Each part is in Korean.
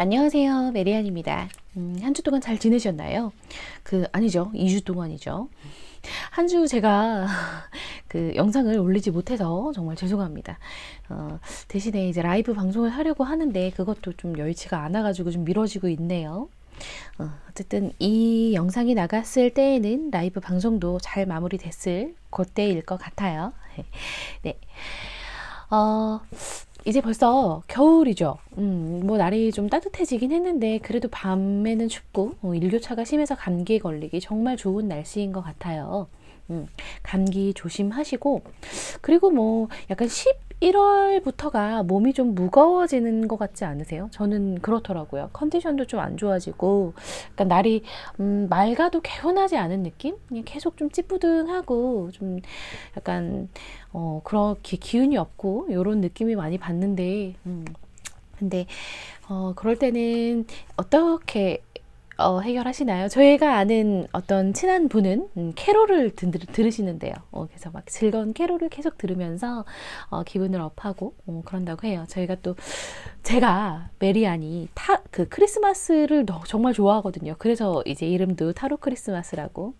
안녕하세요. 메리안입니다. 한 주 동안 잘 지내셨나요? 아니죠. 2주 동안이죠. 한 주 제가 영상을 올리지 못해서 정말 죄송합니다. 대신에 이제 라이브 방송을 하려고 하는데 그것도 좀 여의치가 않아가지고 좀 미뤄지고 있네요. 어쨌든 이 영상이 나갔을 때에는 라이브 방송도 잘 마무리됐을 그때일 것 같아요. 네. 이제 벌써 겨울이죠. 뭐 날이 좀 따뜻해지긴 했는데 그래도 밤에는 춥고 일교차가 심해서 감기에 걸리기 정말 좋은 날씨인 것 같아요. 감기 조심하시고, 그리고 뭐 약간 11월부터가 몸이 좀 무거워지는 것 같지 않으세요? 저는 그렇더라고요. 컨디션도 좀 안 좋아지고 약간 날이 맑아도 개운하지 않은 느낌? 그냥 계속 좀 찌뿌둥하고 좀 약간 그렇게 기운이 없고 이런 느낌이 많이 받는데 근데 그럴 때는 어떻게 해결하시나요? 저희가 아는 어떤 친한 분은 캐롤을 들으시는데요. 그래서 막 즐거운 캐롤을 계속 들으면서 기분을 업하고 그런다고 해요. 제가 메리안이 크리스마스를 정말 좋아하거든요. 그래서 이제 이름도 타로 크리스마스라고.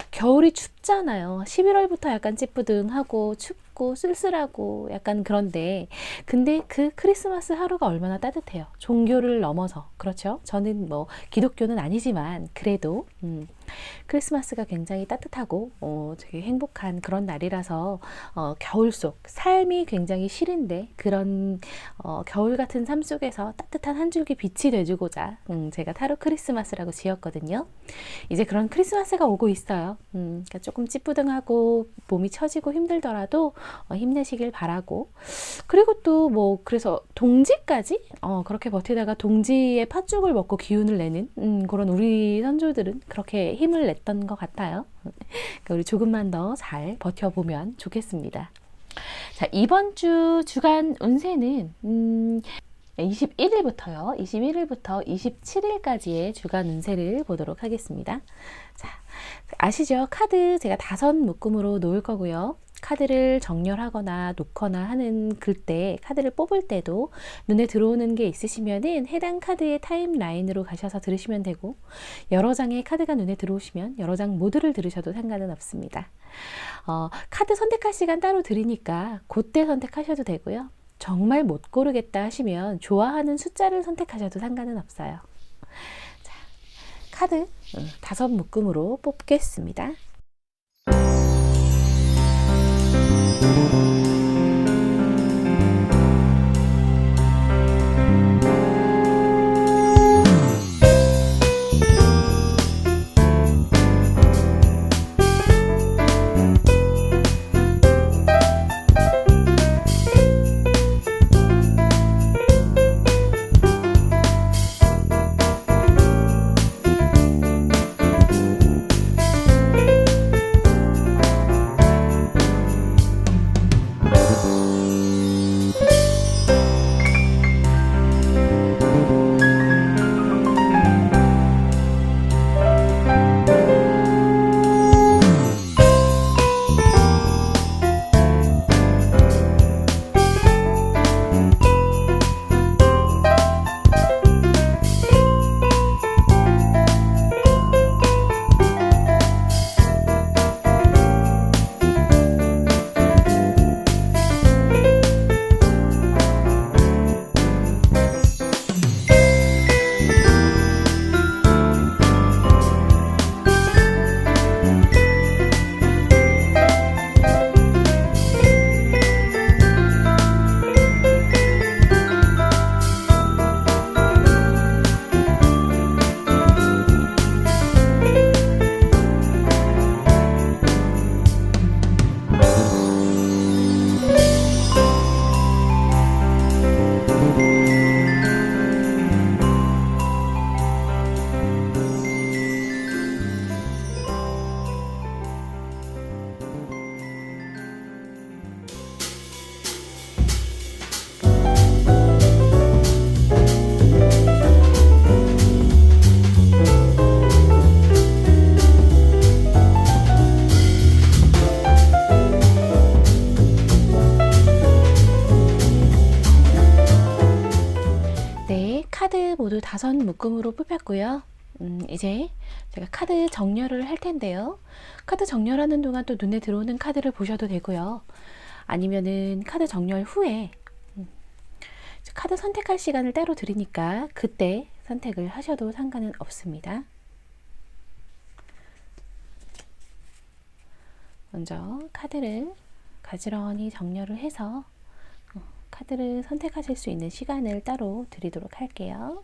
겨울이 춥잖아요. 11월부터 약간 찌뿌둥하고 춥고 쓸쓸하고 약간 그런데, 근데 그 크리스마스 하루가 얼마나 따뜻해요. 종교를 넘어서. 그렇죠? 저는 뭐 기독교는 아니지만 그래도 크리스마스가 굉장히 따뜻하고 되게 행복한 그런 날이라서 겨울 속 삶이 굉장히 싫은데 그런 겨울 같은 삶 속에서 따뜻한 한 줄기 빛이 돼주고자 제가 타로 크리스마스라고 지었거든요. 이제 그런 크리스마스가 오고 있어요. 그러니까 조금 찌뿌둥하고 몸이 처지고 힘들더라도 힘내시길 바라고, 그리고 또 뭐 그래서 동지까지 그렇게 버티다가 동지의 팥죽을 먹고 기운을 내는 그런 우리 선조들은 그렇게 힘을 냈던 것 같아요. 그러니까 우리 조금만 더 잘 버텨보면 좋겠습니다. 자, 이번 주 주간 운세는 21일부터 27일까지의 주간 운세를 보도록 하겠습니다. 자, 아시죠? 카드 제가 5 묶음으로 놓을 거고요. 카드를 정렬하거나 놓거나 하는 그때, 카드를 뽑을 때도 눈에 들어오는 게 있으시면은 해당 카드의 타임라인으로 가셔서 들으시면 되고, 여러 장의 카드가 눈에 들어오시면 여러 장 모두를 들으셔도 상관은 없습니다. 카드 선택할 시간 따로 드리니까 그때 선택하셔도 되고요. 정말 못 고르겠다 하시면 좋아하는 숫자를 선택하셔도 상관은 없어요. 자, 카드 5 묶음으로 뽑겠습니다. 모두 5묶음으로 뽑혔고요. 이제 제가 카드 정렬을 할 텐데요. 카드 정렬하는 동안 또 눈에 들어오는 카드를 보셔도 되고요. 아니면은 카드 정렬 후에 카드 선택할 시간을 따로 드리니까 그때 선택을 하셔도 상관은 없습니다. 먼저 카드를 가지런히 정렬을 해서 카드를 선택하실 수 있는 시간을 따로 드리도록 할게요.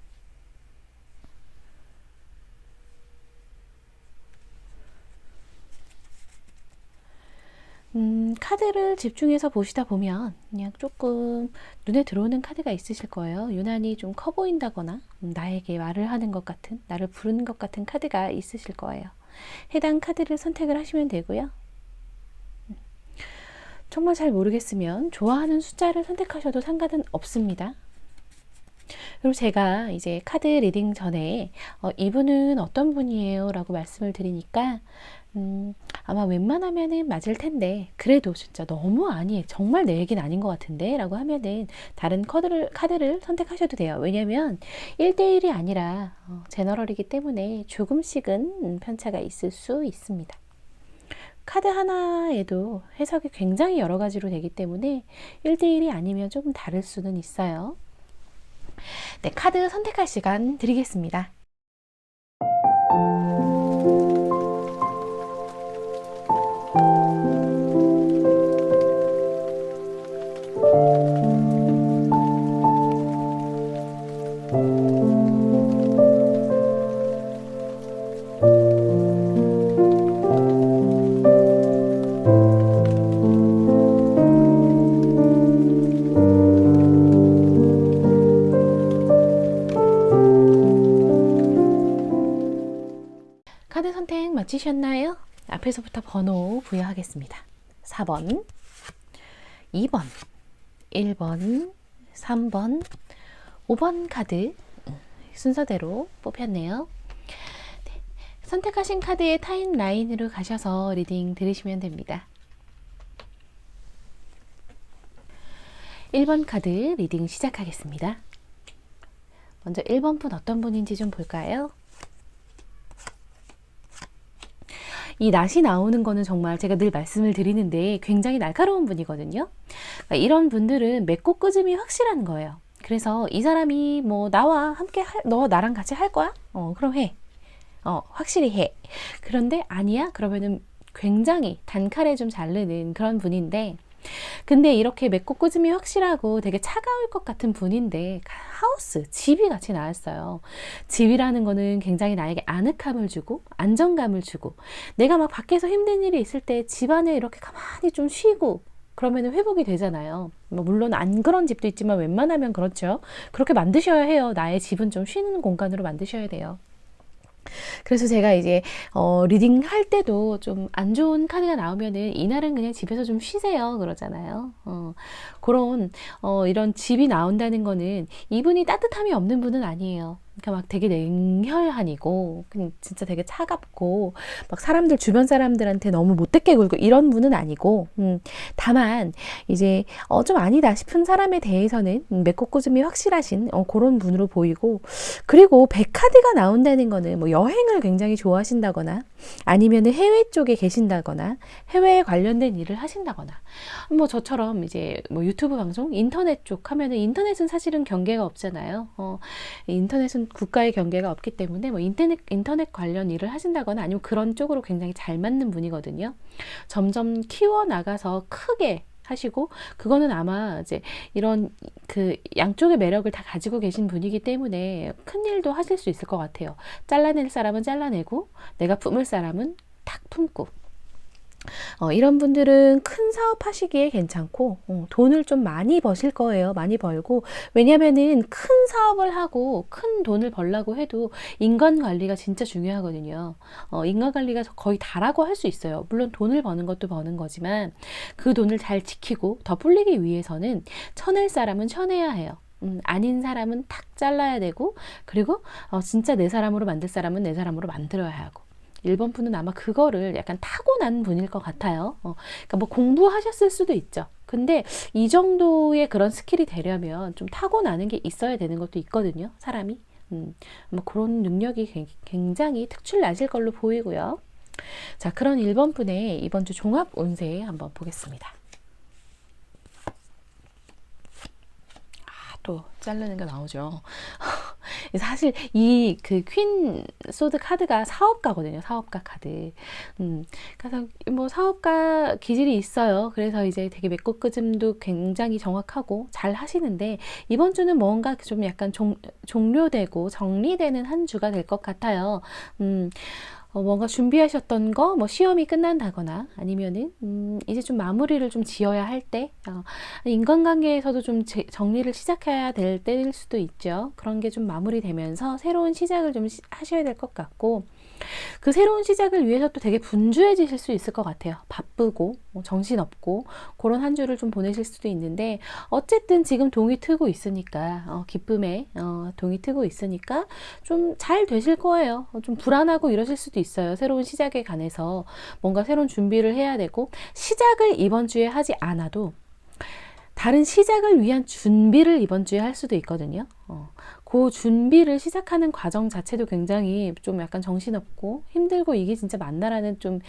카드를 집중해서 보시다 보면 그냥 조금 눈에 들어오는 카드가 있으실 거예요. 유난히 좀 커 보인다거나 나에게 말을 하는 것 같은, 나를 부르는 것 같은 카드가 있으실 거예요. 해당 카드를 선택을 하시면 되고요. 정말 잘 모르겠으면 좋아하는 숫자를 선택하셔도 상관은 없습니다. 그리고 제가 이제 카드 리딩 전에 이분은 어떤 분이에요? 라고 말씀을 드리니까 아마 웬만하면은 맞을 텐데 그래도 진짜 너무 아니에요. 정말 내 얘기는 아닌 것 같은데 라고 하면은 다른 카드를 선택하셔도 돼요. 왜냐면 1대1이 아니라 제너럴이기 때문에 조금씩은 편차가 있을 수 있습니다. 카드 하나에도 해석이 굉장히 여러 가지로 되기 때문에 1대1이 아니면 조금 다를 수는 있어요. 네, 카드 선택할 시간 드리겠습니다. 카드 선택 마치셨나요? 앞에서부터 번호 부여하겠습니다. 4번, 2번, 1번, 3번, 5번 카드 순서대로 뽑혔네요. 네, 선택하신 카드의 타임라인으로 가셔서 리딩 들으시면 됩니다. 1번 카드 리딩 시작하겠습니다. 먼저 1번 분 어떤 분인지 좀 볼까요? 이 낫이 나오는 거는 정말 제가 늘 말씀을 드리는데 굉장히 날카로운 분이거든요. 그러니까 이런 분들은 맺고 끄짐이 확실한 거예요. 그래서 이 사람이 뭐 나와 함께 너 나랑 같이 할 거야? 그럼 해. 확실히 해. 그런데 아니야? 그러면은 굉장히 단칼에 좀 자르는 그런 분인데 근데 이렇게 맺고 꽂음이 확실하고 되게 차가울 것 같은 분인데 하우스, 집이 같이 나왔어요. 집이라는 거는 굉장히 나에게 아늑함을 주고 안정감을 주고 내가 막 밖에서 힘든 일이 있을 때 집 안에 이렇게 가만히 좀 쉬고 그러면 회복이 되잖아요. 물론 안 그런 집도 있지만 웬만하면 그렇죠. 그렇게 만드셔야 해요. 나의 집은 좀 쉬는 공간으로 만드셔야 돼요. 그래서 제가 이제 리딩 할 때도 좀 안 좋은 카드가 나오면은 이날은 그냥 집에서 좀 쉬세요 그러잖아요. 그런 이런 집이 나온다는 거는 이분이 따뜻함이 없는 분은 아니에요. 그러니까 막 되게 냉혈한이고 그냥 진짜 되게 차갑고 막 사람들 주변 사람들한테 너무 못되게 굴고 이런 분은 아니고 다만 이제 좀 아니다 싶은 사람에 대해서는 맺고 꽂음이 확실하신 그런 분으로 보이고 그리고 백카드가 나온다는 거는 뭐 여행을 굉장히 좋아하신다거나 아니면은 해외 쪽에 계신다거나 해외에 관련된 일을 하신다거나 뭐 저처럼 이제 뭐 유튜브 방송 인터넷 쪽 하면은 인터넷은 사실은 경계가 없잖아요. 인터넷은 국가의 경계가 없기 때문에 뭐 인터넷 관련 일을 하신다거나 아니면 그런 쪽으로 굉장히 잘 맞는 분이거든요. 점점 키워 나가서 크게 하시고 그거는 아마 이제 이런 그 양쪽의 매력을 다 가지고 계신 분이기 때문에 큰 일도 하실 수 있을 것 같아요. 잘라낼 사람은 잘라내고 내가 품을 사람은 탁 품고 이런 분들은 큰 사업 하시기에 괜찮고 돈을 좀 많이 버실 거예요. 많이 벌고 왜냐면은 큰 사업을 하고 큰 돈을 벌려고 해도 인간 관리가 진짜 중요하거든요. 인간 관리가 거의 다라고 할 수 있어요. 물론 돈을 버는 것도 버는 거지만 그 돈을 잘 지키고 더 불리기 위해서는 쳐낼 사람은 쳐내야 해요. 아닌 사람은 탁 잘라야 되고 그리고 진짜 내 사람으로 만들 사람은 내 사람으로 만들어야 하고 1번 분은 아마 그거를 약간 타고난 분일 것 같아요. 그러니까 뭐 공부하셨을 수도 있죠. 근데 이 정도의 그런 스킬이 되려면 좀 타고나는 게 있어야 되는 것도 있거든요. 사람이. 뭐 그런 능력이 굉장히 특출나실 걸로 보이고요. 자, 그런 1번 분의 이번 주 종합 운세 한번 보겠습니다. 또 자르는 거 나오죠. 사실 이 그 퀸 소드 카드가 사업가거든요. 사업가 카드. 그래서 뭐 사업가 기질이 있어요. 그래서 이제 되게 메꿔끄즘도 굉장히 정확하고 잘 하시는데 이번 주는 뭔가 좀 약간 종료되고 정리되는 한 주가 될 것 같아요. 뭔가 준비하셨던 거, 뭐 시험이 끝난다거나 아니면은 이제 좀 마무리를 좀 지어야 할 때, 인간관계에서도 좀 정리를 시작해야 될 때일 수도 있죠. 그런 게 좀 마무리되면서 새로운 시작을 좀 하셔야 될 것 같고, 그 새로운 시작을 위해서 또 되게 분주해지실 수 있을 것 같아요. 바쁘고 정신없고 그런 한 주를 좀 보내실 수도 있는데 어쨌든 지금 동이 트고 있으니까 기쁨에 동이 트고 있으니까 좀 잘 되실 거예요. 좀 불안하고 이러실 수도 있어요. 새로운 시작에 관해서 뭔가 새로운 준비를 해야 되고 시작을 이번 주에 하지 않아도 다른 시작을 위한 준비를 이번 주에 할 수도 있거든요. 그 준비를 시작하는 과정 자체도 굉장히 좀 약간 정신없고 힘들고 이게 진짜 맞나라는 좀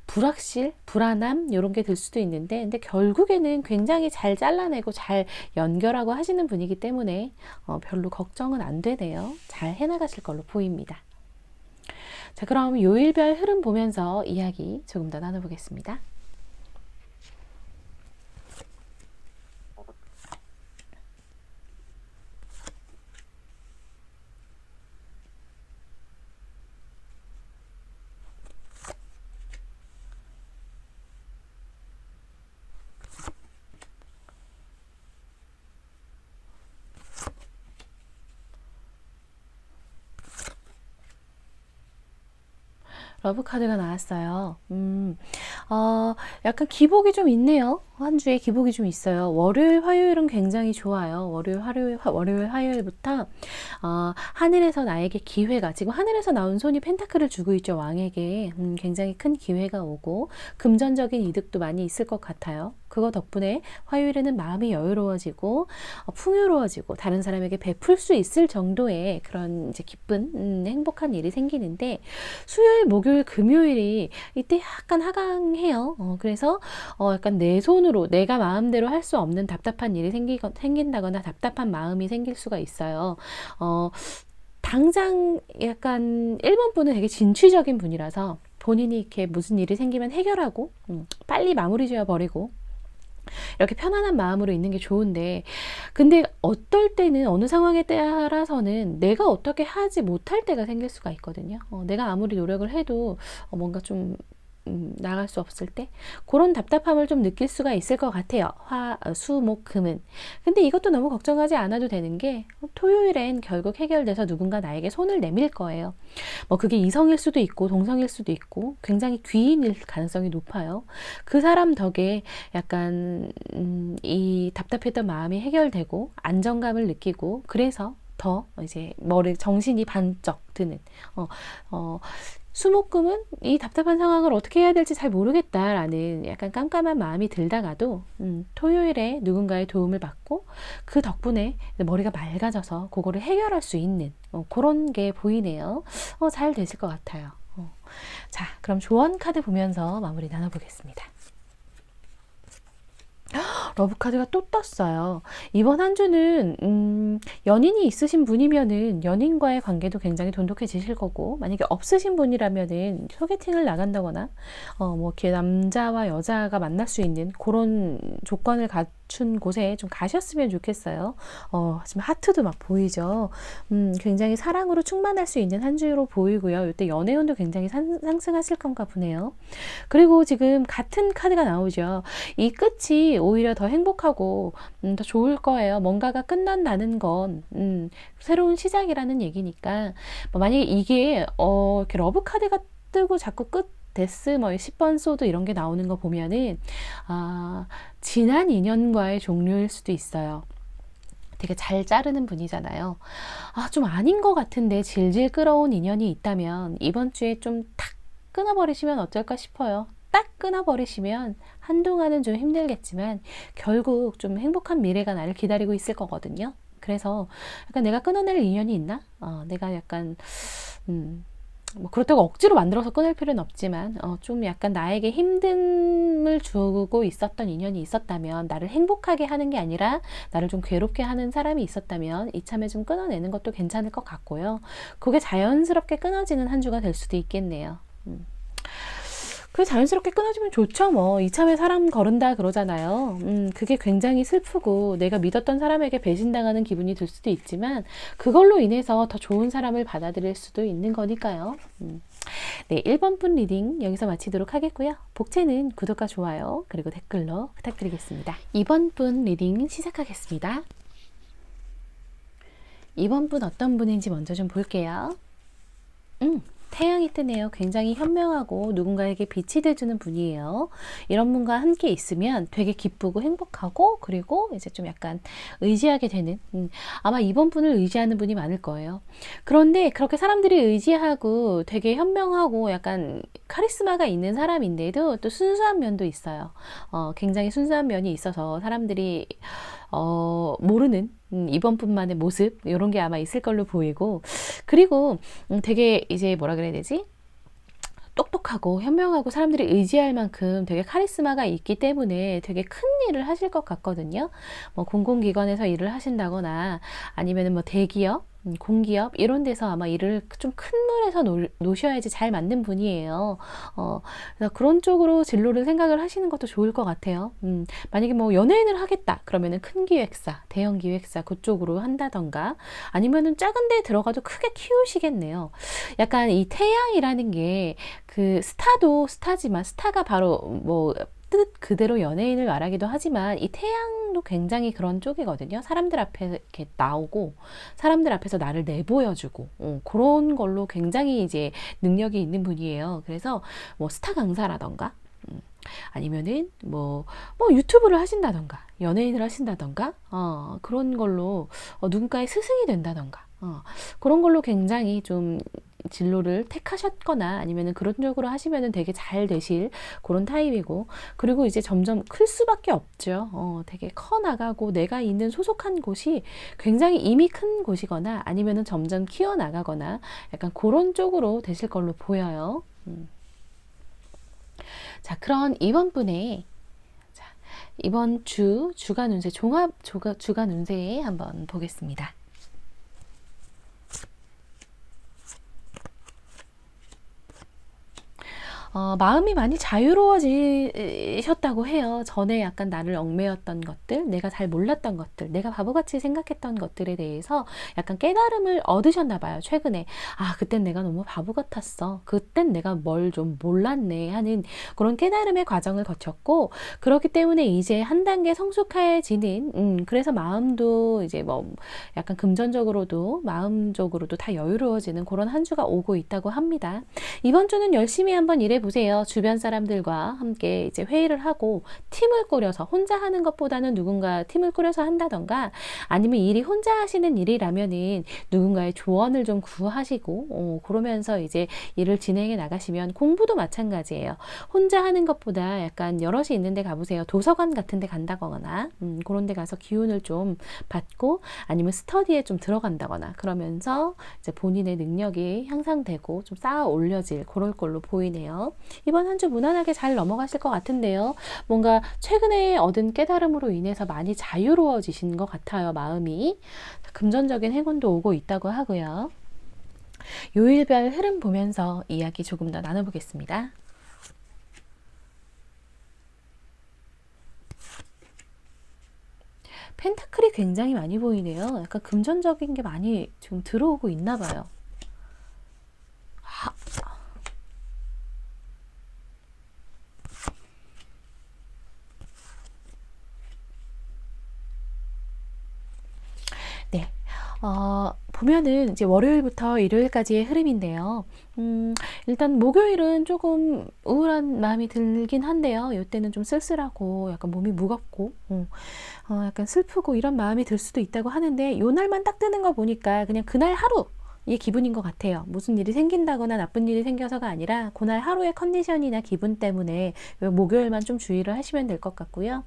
불확실, 불안함 이런 게 들 수도 있는데 근데 결국에는 굉장히 잘 잘라내고 잘 연결하고 하시는 분이기 때문에 별로 걱정은 안 되네요. 잘 해나가실 걸로 보입니다. 자, 그럼 요일별 흐름 보면서 이야기 조금 더 나눠보겠습니다. 러브 카드가 나왔어요. 약간 기복이 좀 있네요. 한 주에 기복이 좀 있어요. 월요일, 화요일은 굉장히 좋아요. 월요일, 화요일부터 하늘에서 나에게 기회가 지금 하늘에서 나온 손이 펜타클을 주고 있죠. 왕에게 굉장히 큰 기회가 오고 금전적인 이득도 많이 있을 것 같아요. 그거 덕분에 화요일에는 마음이 여유로워지고 풍요로워지고 다른 사람에게 베풀 수 있을 정도의 그런 이제 기쁜 행복한 일이 생기는데 수요일, 목요일, 금요일이 이때 약간 하강해요. 그래서 약간 내 손으로 내가 마음대로 할 수 없는 답답한 일이 생긴다거나 답답한 마음이 생길 수가 있어요. 당장 약간 1번 분은 되게 진취적인 분이라서 본인이 이렇게 무슨 일이 생기면 해결하고 빨리 마무리 지어 버리고 이렇게 편안한 마음으로 있는 게 좋은데 근데 어떨 때는 어느 상황에 따라서는 내가 어떻게 하지 못할 때가 생길 수가 있거든요. 내가 아무리 노력을 해도 뭔가 좀 나갈 수 없을 때 그런 답답함을 좀 느낄 수가 있을 것 같아요. 수, 목, 금은. 근데 이것도 너무 걱정하지 않아도 되는 게 토요일엔 결국 해결돼서 누군가 나에게 손을 내밀 거예요. 뭐 그게 이성일 수도 있고 동성일 수도 있고 굉장히 귀인일 가능성이 높아요. 그 사람 덕에 약간 이 답답했던 마음이 해결되고 안정감을 느끼고 그래서 더 이제 정신이 반짝 드는 수목금은 이 답답한 상황을 어떻게 해야 될지 잘 모르겠다라는 약간 깜깜한 마음이 들다가도 토요일에 누군가의 도움을 받고 그 덕분에 머리가 맑아져서 그거를 해결할 수 있는 그런 게 보이네요. 잘 되실 것 같아요. 자, 그럼 조언 카드 보면서 마무리 나눠보겠습니다. 러브 카드가 또 떴어요. 이번 한 주는 연인이 있으신 분이면은 연인과의 관계도 굉장히 돈독해지실 거고 만약에 없으신 분이라면은 소개팅을 나간다거나 뭐 이렇게 남자와 여자가 만날 수 있는 그런 조건을 갖춘 곳에 좀 가셨으면 좋겠어요. 지금 하트도 막 보이죠. 굉장히 사랑으로 충만할 수 있는 한 주로 보이고요. 이때 연애운도 굉장히 상승하실 건가 보네요. 그리고 지금 같은 카드가 나오죠. 이 끝이 오히려 더 행복하고 더 좋을 거예요. 뭔가가 끝난다는 건 새로운 시작이라는 얘기니까 만약에 이게 이렇게 러브 카드가 뜨고 자꾸 끝 데스 뭐 10번 소드 이런 게 나오는 거 보면은 지난 인연과의 종료일 수도 있어요. 되게 잘 자르는 분이잖아요. 좀 아닌 것 같은데 질질 끌어온 인연이 있다면 이번 주에 좀 탁 끊어버리시면 어떨까 싶어요. 딱 끊어버리시면 한동안은 좀 힘들겠지만 결국 좀 행복한 미래가 나를 기다리고 있을 거거든요. 그래서 약간 내가 끊어낼 인연이 있나? 내가 약간 뭐 그렇다고 억지로 만들어서 끊을 필요는 없지만 좀 약간 나에게 힘듦을 주고 있었던 인연이 있었다면, 나를 행복하게 하는 게 아니라 나를 좀 괴롭게 하는 사람이 있었다면 이참에 좀 끊어내는 것도 괜찮을 것 같고요. 그게 자연스럽게 끊어지는 한 주가 될 수도 있겠네요. 그게 자연스럽게 끊어지면 좋죠. 뭐 이참에 사람 거른다 그러잖아요. 그게 굉장히 슬프고 내가 믿었던 사람에게 배신당하는 기분이 들 수도 있지만, 그걸로 인해서 더 좋은 사람을 받아들일 수도 있는 거니까요. 네, 1번 분 리딩 여기서 마치도록 하겠고요. 복채는 구독과 좋아요 그리고 댓글로 부탁드리겠습니다. 2번 분 리딩 시작하겠습니다. 2번 분 어떤 분인지 먼저 좀 볼게요. 태양이 뜨네요. 굉장히 현명하고 누군가에게 빛이 돼주는 분이에요. 이런 분과 함께 있으면 되게 기쁘고 행복하고, 그리고 이제 좀 약간 의지하게 되는, 아마 이번 분을 의지하는 분이 많을 거예요. 그런데 그렇게 사람들이 의지하고 되게 현명하고 약간 카리스마가 있는 사람인데도 또 순수한 면도 있어요. 굉장히 순수한 면이 있어서 사람들이 모르는 이번 분만의 모습, 이런 게 아마 있을 걸로 보이고, 그리고 되게 이제 뭐라 그래야 되지? 똑똑하고 현명하고 사람들이 의지할 만큼 되게 카리스마가 있기 때문에 되게 큰 일을 하실 것 같거든요. 뭐 공공기관에서 일을 하신다거나 아니면 뭐 대기업, 공기업 이런 데서 아마 일을 좀 큰 물에서 놓으셔야지 잘 맞는 분이에요. 그래서 그런 쪽으로 진로를 생각을 하시는 것도 좋을 것 같아요. 만약에 뭐 연예인을 하겠다 그러면은 큰 기획사, 대형 기획사 그쪽으로 한다던가, 아니면은 작은 데 들어가도 크게 키우시겠네요. 약간 이 태양이라는 게 그 스타도 스타지만, 스타가 바로 뭐 뜻 그대로 연예인을 말하기도 하지만, 이 태양도 굉장히 그런 쪽이거든요. 사람들 앞에 이렇게 나오고 사람들 앞에서 나를 내보여주고 그런 걸로 굉장히 이제 능력이 있는 분이에요. 그래서 뭐 스타 강사라던가 아니면은 뭐 유튜브를 하신다던가 연예인을 하신다던가 그런 걸로 누군가의 스승이 된다던가 그런 걸로 굉장히 좀 진로를 택하셨거나 아니면은 그런 쪽으로 하시면은 되게 잘 되실 그런 타입이고, 그리고 이제 점점 클 수밖에 없죠. 되게 커 나가고 내가 있는 소속한 곳이 굉장히 이미 큰 곳이거나 아니면은 점점 키워 나가거나 약간 그런 쪽으로 되실 걸로 보여요. 자, 그런 이번 분의 이번 주간 운세 종합 주간 운세 한번 보겠습니다. 마음이 많이 자유로워지셨다고 해요. 전에 약간 나를 얽매였던 것들, 내가 잘 몰랐던 것들, 내가 바보같이 생각했던 것들에 대해서 약간 깨달음을 얻으셨나 봐요. 최근에 그땐 내가 너무 바보 같았어, 그땐 내가 뭘 좀 몰랐네 하는 그런 깨달음의 과정을 거쳤고, 그렇기 때문에 이제 한 단계 성숙해지는 그래서 마음도 이제 뭐 약간 금전적으로도 마음적으로도 다 여유로워지는 그런 한 주가 오고 있다고 합니다. 이번 주는 열심히 한번 일해보세요. 주변 사람들과 함께 이제 회의를 하고 팀을 꾸려서, 혼자 하는 것보다는 누군가 팀을 꾸려서 한다던가, 아니면 일이 혼자 하시는 일이라면은 누군가의 조언을 좀 구하시고 그러면서 이제 일을 진행해 나가시면, 공부도 마찬가지예요. 혼자 하는 것보다 약간 여럿이 있는 데 가보세요. 도서관 같은 데 간다거나 그런 데 가서 기운을 좀 받고, 아니면 스터디에 좀 들어간다거나, 그러면서 이제 본인의 능력이 향상되고 좀 쌓아 올려질 그럴 걸로 보이네요. 이번 한 주 무난하게 잘 넘어가실 것 같은데요. 뭔가 최근에 얻은 깨달음으로 인해서 많이 자유로워지신 것 같아요. 마음이. 금전적인 행운도 오고 있다고 하고요. 요일별 흐름 보면서 이야기 조금 더 나눠보겠습니다. 펜타클이 굉장히 많이 보이네요. 약간 금전적인 게 많이 좀 들어오고 있나 봐요. 네. 보면은 이제 월요일부터 일요일까지의 흐름인데요. 일단 목요일은 조금 우울한 마음이 들긴 한데요. 이때는 좀 쓸쓸하고 약간 몸이 무겁고 약간 슬프고 이런 마음이 들 수도 있다고 하는데, 요 날만 딱 뜨는 거 보니까 그냥 그날 하루 이 기분인 것 같아요. 무슨 일이 생긴다거나 나쁜 일이 생겨서가 아니라 그날 하루의 컨디션이나 기분 때문에 목요일만 좀 주의를 하시면 될 것 같고요.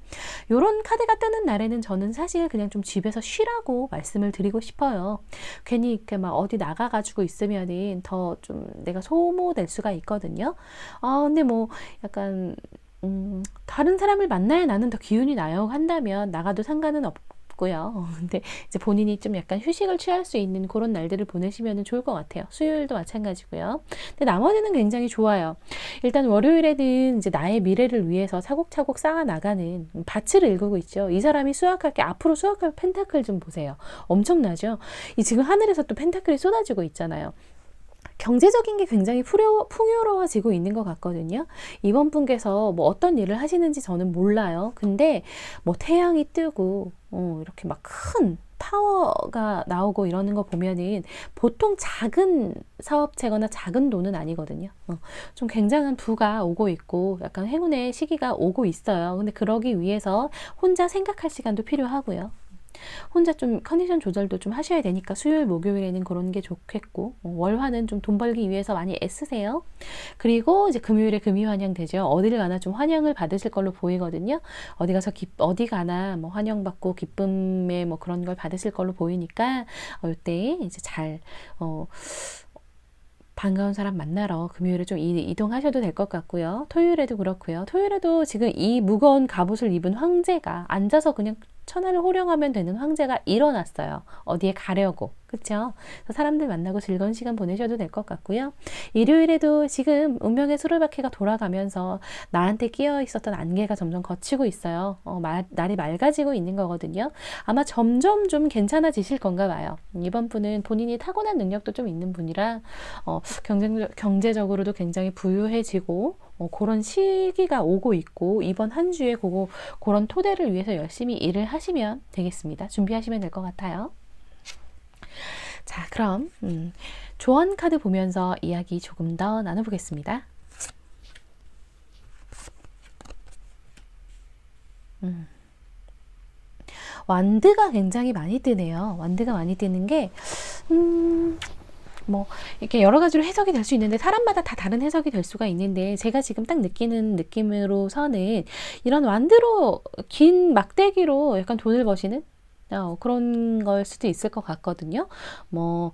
요런 카드가 뜨는 날에는 저는 사실 그냥 좀 집에서 쉬라고 말씀을 드리고 싶어요. 괜히 이렇게 막 어디 나가가지고 있으면은 더 좀 내가 소모될 수가 있거든요. 근데 뭐 약간 다른 사람을 만나야 나는 더 기운이 나요 한다면 나가도 상관은 없고요. 근데 이제 본인이 좀 약간 휴식을 취할 수 있는 그런 날들을 보내시면 좋을 것 같아요. 수요일도 마찬가지고요. 근데 나머지는 굉장히 좋아요. 일단 월요일에는 이제 나의 미래를 위해서 차곡차곡 쌓아 나가는 밭을 일구고 있죠. 이 사람이 수확할 게 앞으로 수확할 펜타클 좀 보세요. 엄청나죠? 이 지금 하늘에서 또 펜타클이 쏟아지고 있잖아요. 경제적인 게 굉장히 풍요로워지고 있는 것 같거든요. 이번 분께서 뭐 어떤 일을 하시는지 저는 몰라요. 근데 뭐 태양이 뜨고 이렇게 막 큰 파워가 나오고 이러는 거 보면은 보통 작은 사업체거나 작은 돈은 아니거든요. 좀 굉장한 부가 오고 있고 약간 행운의 시기가 오고 있어요. 근데 그러기 위해서 혼자 생각할 시간도 필요하고요. 혼자 좀 컨디션 조절도 좀 하셔야 되니까 수요일, 목요일에는 그런 게 좋겠고, 월화는 좀 돈 벌기 위해서 많이 애쓰세요. 그리고 이제 금요일에 금이환영 되죠. 어디를 가나 좀 환영을 받으실 걸로 보이거든요. 어디 가서 어디 가나 뭐 환영받고 기쁨의 뭐 그런 걸 받으실 걸로 보이니까 이때 이제 잘 반가운 사람 만나러 금요일에 좀 이동하셔도 될 것 같고요. 토요일에도 그렇고요. 토요일에도 지금 이 무거운 갑옷을 입은 황제가 앉아서 그냥 천하를 호령하면 되는 황제가 일어났어요. 어디에 가려고. 그쵸? 사람들 만나고 즐거운 시간 보내셔도 될 것 같고요. 일요일에도 지금 운명의 수레바퀴가 돌아가면서 나한테 끼어 있었던 안개가 점점 걷히고 있어요. 날이 맑아지고 있는 거거든요. 아마 점점 좀 괜찮아지실 건가 봐요. 이번 분은 본인이 타고난 능력도 좀 있는 분이라 경제적으로도 굉장히 부유해지고 그런 시기가 오고 있고 이번 한 주에 그런 토대를 위해서 열심히 일을 하시면 되겠습니다. 준비하시면 될 것 같아요. 자, 그럼 조언 카드 보면서 이야기 조금 더 나눠보겠습니다. 완드가 굉장히 많이 뜨네요. 완드가 많이 뜨는 게 뭐 이렇게 여러 가지로 해석이 될 수 있는데 사람마다 다 다른 해석이 될 수가 있는데 제가 지금 딱 느끼는 느낌으로서는 이런 완드로 긴 막대기로 약간 돈을 버시는 그런 걸 수도 있을 것 같거든요. 뭐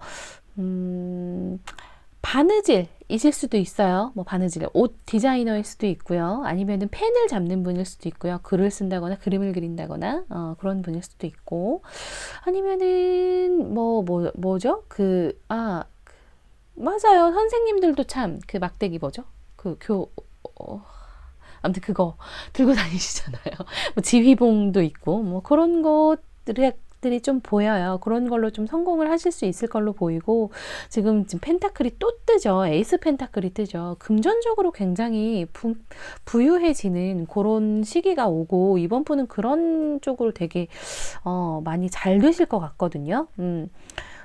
바느질이실 수도 있어요. 뭐 바느질, 옷 디자이너일 수도 있고요. 아니면은 펜을 잡는 분일 수도 있고요. 글을 쓴다거나 그림을 그린다거나 그런 분일 수도 있고 아니면은 뭐죠? 맞아요. 선생님들도 참 그 막대기 뭐죠? 아무튼 그거 들고 다니시잖아요. 뭐 지휘봉도 있고 뭐 그런 것들이 좀 보여요. 그런 걸로 좀 성공을 하실 수 있을 걸로 보이고 지금 펜타클이 또 뜨죠. 에이스 펜타클이 뜨죠. 금전적으로 굉장히 부유해지는 그런 시기가 오고 이번 분은 그런 쪽으로 되게 많이 잘 되실 것 같거든요.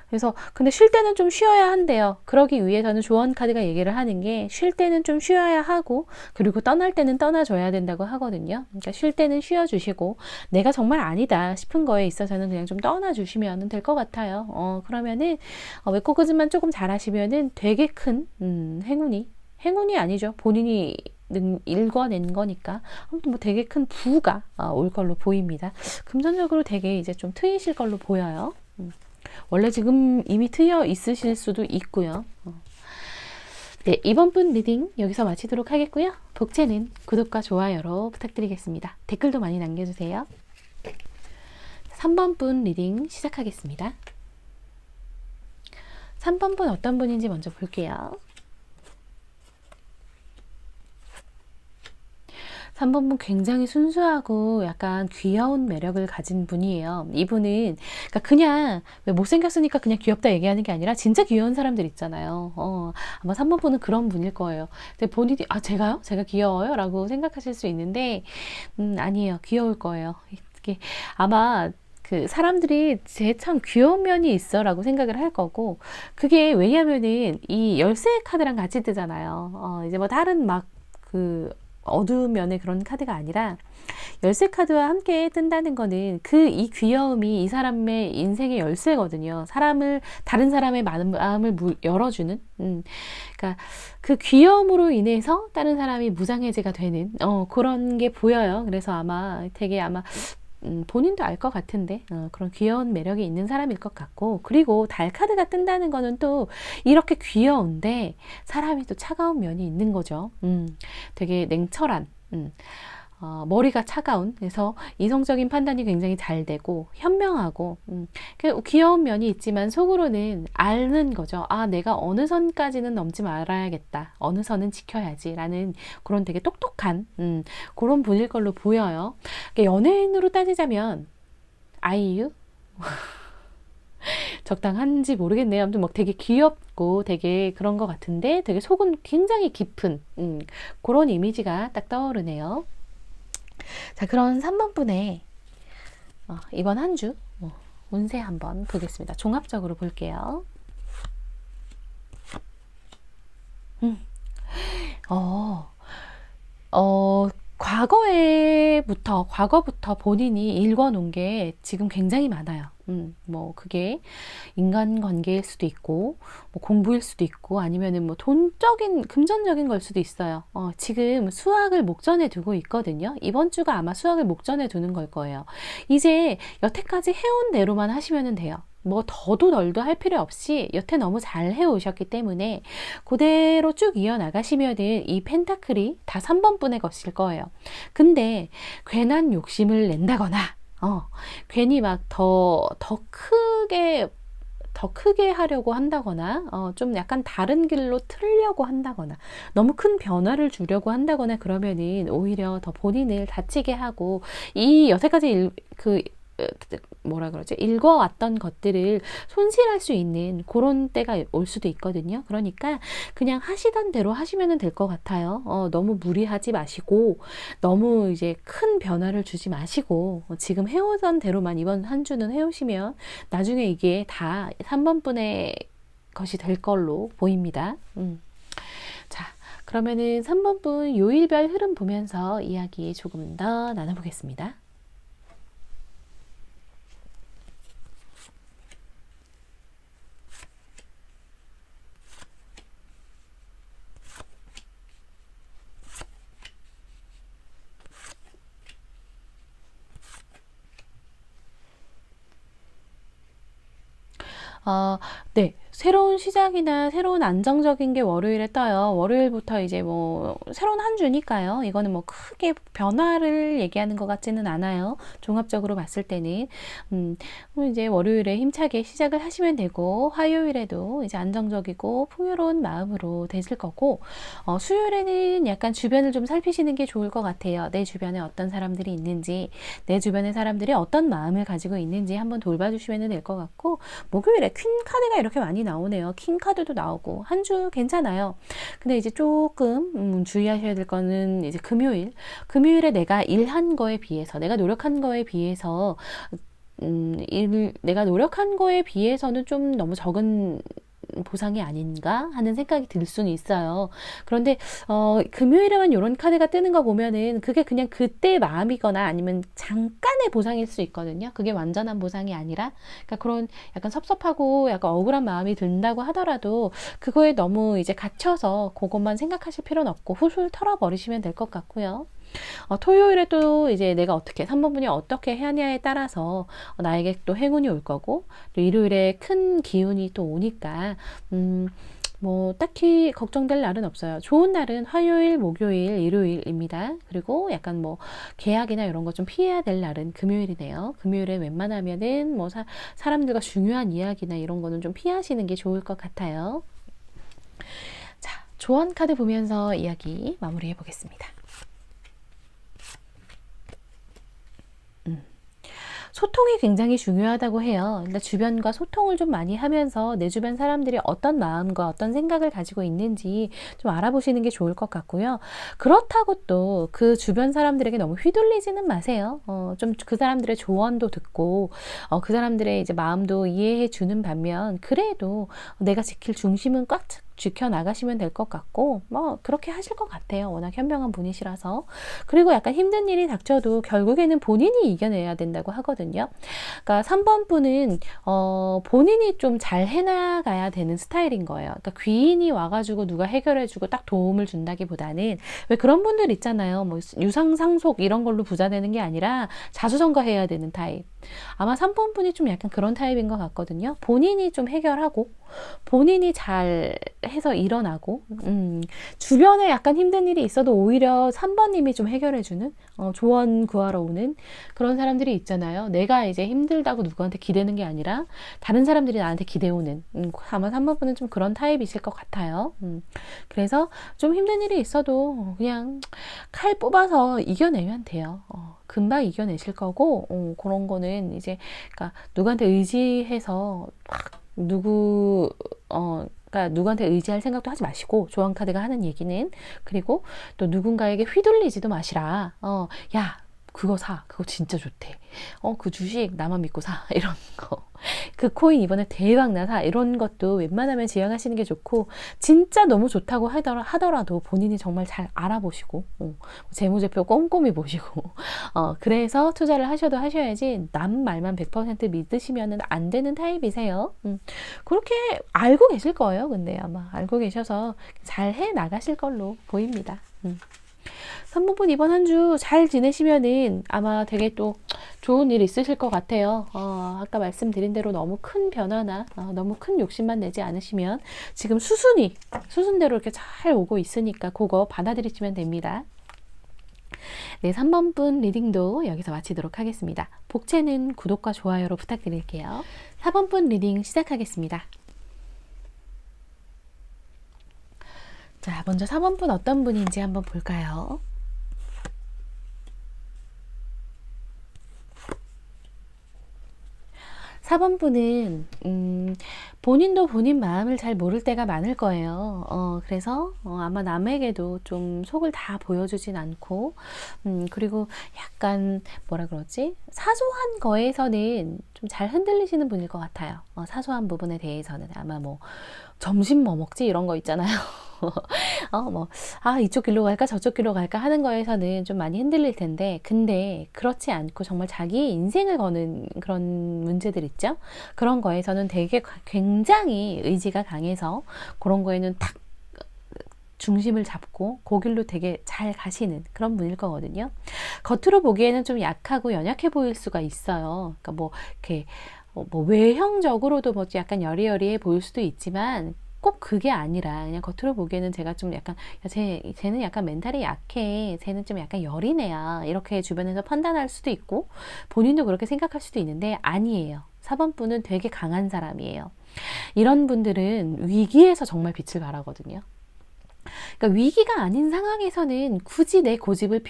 그래서 근데 쉴 때는 좀 쉬어야 한대요. 그러기 위해서는 조언 카드가 얘기를 하는 게 쉴 때는 좀 쉬어야 하고 그리고 떠날 때는 떠나줘야 된다고 하거든요. 그러니까 쉴 때는 쉬어주시고 내가 정말 아니다 싶은 거에 있어서는 그냥 좀 떠나주시면 될 것 같아요. 그러면은 메코그즈만 조금 잘하시면은 되게 큰 행운이 아니죠. 본인이 읽어낸 거니까 아무튼 뭐 되게 큰 부가 올 걸로 보입니다. 금전적으로 되게 이제 좀 트이실 걸로 보여요. 원래 지금 이미 트여 있으실 수도 있고요. 네, 이번 분 리딩 여기서 마치도록 하겠고요. 복채는 구독과 좋아요로 부탁드리겠습니다. 댓글도 많이 남겨주세요. 3번 분 리딩 시작하겠습니다. 3번 분 어떤 분인지 먼저 볼게요. 3번 분 굉장히 순수하고 약간 귀여운 매력을 가진 분이에요. 이분은 그냥 못생겼으니까 그냥 귀엽다 얘기하는 게 아니라 진짜 귀여운 사람들 있잖아요. 아마 3번 분은 그런 분일 거예요. 근데 본인이 제가요? 제가 귀여워요? 라고 생각하실 수 있는데 아니에요. 귀여울 거예요. 이게 아마 그 사람들이 쟤 참 귀여운 면이 있어 라고 생각을 할 거고 그게 왜냐면은 이 열쇠 카드랑 같이 뜨잖아요. 이제 뭐 다른 어두운 면의 그런 카드가 아니라 열쇠 카드와 함께 뜬다는 거는 이 귀여움이 이 사람의 인생의 열쇠거든요. 다른 사람의 마음을 열어주는, 그러니까 그 귀여움으로 인해서 다른 사람이 무장해제가 되는, 그런 게 보여요. 그래서 되게 본인도 알 것 같은데, 그런 귀여운 매력이 있는 사람일 것 같고, 그리고 달 카드가 뜬다는 거는 또 이렇게 귀여운데 사람이 또 차가운 면이 있는 거죠. 되게 냉철한, 머리가 차가운, 그래서 이성적인 판단이 굉장히 잘 되고 현명하고, 귀여운 면이 있지만 속으로는 아는 거죠. 내가 어느 선까지는 넘지 말아야겠다, 어느 선은 지켜야지 라는 그런 되게 똑똑한 그런 분일 걸로 보여요. 연예인으로 따지자면 아이유? 적당한지 모르겠네요. 아무튼 되게 귀엽고 되게 그런 것 같은데 되게 속은 굉장히 깊은 그런 이미지가 딱 떠오르네요. 자, 그런 3번 분의 이번 한 주 운세 한번 보겠습니다. 종합적으로 볼게요. 과거부터 본인이 읽어놓은 게 지금 굉장히 많아요. 그게 인간관계일 수도 있고, 공부일 수도 있고, 아니면은 금전적인 걸 수도 있어요. 지금 수학을 목전에 두고 있거든요. 이번 주가 아마 수학을 목전에 두는 걸 거예요. 이제 여태까지 해온 대로만 하시면 돼요. 더도 덜도 할 필요 없이 여태 너무 잘 해오셨기 때문에 그대로 쭉 이어나가시면은 이 펜타클이 다 3번 분의 것일 거예요. 근데 괜한 욕심을 낸다거나 괜히 더 크게 하려고 한다거나, 좀 약간 다른 길로 틀려고 한다거나, 너무 큰 변화를 주려고 한다거나 그러면은 오히려 더 본인을 다치게 하고, 이 여태까지 읽어왔던 것들을 손실할 수 있는 그런 때가 올 수도 있거든요. 그러니까 그냥 하시던 대로 하시면 될 것 같아요. 너무 무리하지 마시고, 너무 이제 큰 변화를 주지 마시고, 지금 해오던 대로만 이번 한 주는 해오시면 나중에 이게 다 3번 분의 것이 될 걸로 보입니다. 자, 그러면은 3번 분 요일별 흐름 보면서 이야기 조금 더 나눠보겠습니다. 네. 새로운 시작이나 새로운 안정적인 게 월요일에 떠요. 월요일부터 이제 새로운 한 주니까요. 이거는 크게 변화를 얘기하는 것 같지는 않아요. 종합적으로 봤을 때는. 이제 월요일에 힘차게 시작을 하시면 되고, 화요일에도 이제 안정적이고 풍요로운 마음으로 되실 거고, 수요일에는 약간 주변을 좀 살피시는 게 좋을 것 같아요. 내 주변에 어떤 사람들이 있는지, 내 주변의 사람들이 어떤 마음을 가지고 있는지 한번 돌봐주시면 될 것 같고, 목요일에 퀸 카드가 이렇게 많이 나오네요. 킹 카드도 나오고 한 주 괜찮아요. 근데 이제 조금 주의하셔야 될 거는 이제 금요일에 내가 일한 거에 비해서, 내가 노력한 거에 비해서 내가 노력한 거에 비해서는 좀 너무 적은 보상이 아닌가 하는 생각이 들 수는 있어요. 그런데 금요일에만 이런 카드가 뜨는 거 보면은 그게 그냥 그때의 마음이거나 아니면 잠깐의 보상일 수 있거든요. 그게 완전한 보상이 아니라, 그러니까 그런 약간 섭섭하고 약간 억울한 마음이 든다고 하더라도 그거에 너무 이제 갇혀서 그것만 생각하실 필요는 없고 훌훌 털어버리시면 될 것 같고요. 토요일에도 이제 내가 3번 분이 어떻게 하냐에 따라서 나에게 또 행운이 올 거고, 또 일요일에 큰 기운이 또 오니까 딱히 걱정될 날은 없어요. 좋은 날은 화요일, 목요일, 일요일입니다. 그리고 약간 계약이나 이런 거 좀 피해야 될 날은 금요일이네요. 금요일에 웬만하면은 사람들과 중요한 이야기나 이런 거는 좀 피하시는 게 좋을 것 같아요. 자, 조언 카드 보면서 이야기 마무리해 보겠습니다. 소통이 굉장히 중요하다고 해요. 일단 주변과 소통을 좀 많이 하면서 내 주변 사람들이 어떤 마음과 어떤 생각을 가지고 있는지 좀 알아보시는 게 좋을 것 같고요. 그렇다고 또 그 주변 사람들에게 너무 휘둘리지는 마세요. 좀 그 사람들의 조언도 듣고, 그 사람들의 이제 마음도 이해해 주는 반면, 그래도 내가 지킬 중심은 꽉 지켜나가시면 될 것 같고, 뭐 그렇게 하실 것 같아요. 워낙 현명한 분이시라서. 그리고 약간 힘든 일이 닥쳐도 결국에는 본인이 이겨내야 된다고 하거든요. 그러니까 3번 분은 본인이 좀 잘 해나가야 되는 스타일인 거예요. 그러니까 귀인이 와가지고 누가 해결해주고 딱 도움을 준다기보다는, 왜 그런 분들 있잖아요. 뭐 유상상속 이런 걸로 부자 되는 게 아니라 자수성가해야 되는 타입. 아마 3번 분이 좀 약간 그런 타입인 것 같거든요. 본인이 좀 해결하고 본인이 잘 해서 일어나고, 주변에 약간 힘든 일이 있어도 오히려 3번님이 좀 해결해주는, 조언 구하러 오는 그런 사람들이 있잖아요. 내가 이제 힘들다고 누구한테 기대는 게 아니라 다른 사람들이 나한테 기대오는, 아마 3번 분은 좀 그런 타입이실 것 같아요. 그래서 좀 힘든 일이 있어도 그냥 칼 뽑아서 이겨내면 돼요. 금방 이겨내실 거고, 그런 거는 이제, 그러니까 누구한테 의지해서 그러니까 누구한테 의지할 생각도 하지 마시고, 조언 카드가 하는 얘기는, 그리고 또 누군가에게 휘둘리지도 마시라. 야, 그거 사. 그거 진짜 좋대. 그 주식 나만 믿고 사. 이런 거. 그 코인 이번에 대박 나사. 이런 것도 웬만하면 지양하시는 게 좋고, 진짜 너무 좋다고 하더라도 본인이 정말 잘 알아보시고, 재무제표 꼼꼼히 보시고, 그래서 투자를 하셔도 하셔야지, 남 말만 100% 믿으시면 안 되는 타입이세요. 그렇게 알고 계실 거예요. 근데 아마 알고 계셔서 잘 해 나가실 걸로 보입니다. 3번분 이번 한 주 잘 지내시면은 아마 되게 또 좋은 일 있으실 것 같아요. 아까 말씀드린 대로 너무 큰 변화나 너무 큰 욕심만 내지 않으시면 지금 수순대로 이렇게 잘 오고 있으니까 그거 받아들이시면 됩니다. 네, 3번분 리딩도 여기서 마치도록 하겠습니다. 복채는 구독과 좋아요로 부탁드릴게요. 4번분 리딩 시작하겠습니다. 자, 먼저 4번분 어떤 분인지 한번 볼까요? 4번분은 본인도 본인 마음을 잘 모를 때가 많을 거예요. 그래서 아마 남에게도 좀 속을 다 보여주진 않고, 그리고 약간 뭐라 그러지? 사소한 거에서는 좀 잘 흔들리시는 분일 것 같아요. 사소한 부분에 대해서는 아마 뭐 점심 뭐 먹지 이런 거 있잖아요. 이쪽 길로 갈까 저쪽 길로 갈까 하는 거에서는 좀 많이 흔들릴 텐데, 근데 그렇지 않고 정말 자기의 인생을 거는 그런 문제들 있죠. 그런 거에서는 되게 굉장히 의지가 강해서 그런 거에는 탁 중심을 잡고 그 길로 되게 잘 가시는 그런 분일 거거든요. 겉으로 보기에는 좀 약하고 연약해 보일 수가 있어요. 그러니까 뭐 이렇게 뭐 외형적으로도 뭐 약간 여리여리해 보일 수도 있지만, 꼭 그게 아니라 그냥 겉으로 보기에는 제가 좀 약간 쟤는 약간 멘탈이 약해, 쟤는 좀 약간 여리네야, 이렇게 주변에서 판단할 수도 있고 본인도 그렇게 생각할 수도 있는데, 아니에요. 4번 분은 되게 강한 사람이에요. 이런 분들은 위기에서 정말 빛을 발하거든요. 그러니까 위기가 아닌 상황에서는 굳이 내 고집을